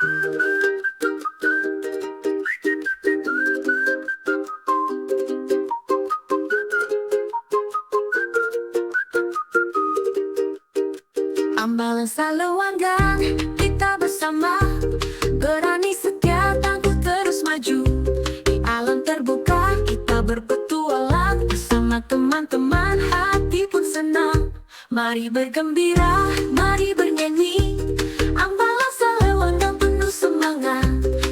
Ambalan Salewanggang, kita bersama, berani setia tangguh terus maju. Di alam terbuka kita berpetualang, bersama teman-teman hati pun senang. Mari bergembira, mari bernyanyi, Ambalan Salewanggang penuh semangat.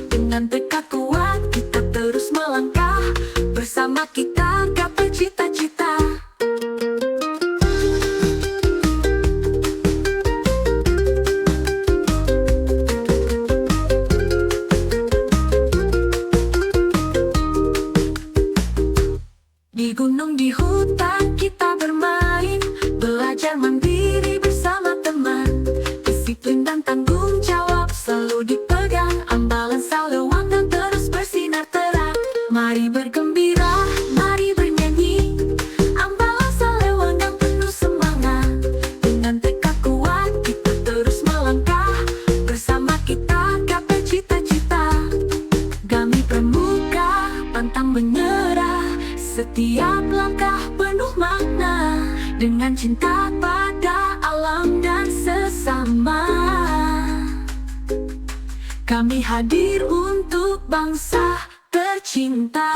Dengan tekad kuat kita terus melangkah, bersama kita gapai cita-cita. Di gunung, di hutan kita bermain, belajar mandiri bersama teman. Disiplin dan tanggung jawab selalu dipegang, Ambalan Salewanggang terus bersinar terang. Mari bergembira, mari bernyanyi, Ambalan Salewanggang penuh semangat. Dengan tekad kuat kita terus melangkah, bersama kita gapai cita-cita. Kami pramuka pantang menyerah, setiap langkah penuh makna, dengan cinta pada alam dan sesama. Kami hadir untuk bangsa tercinta.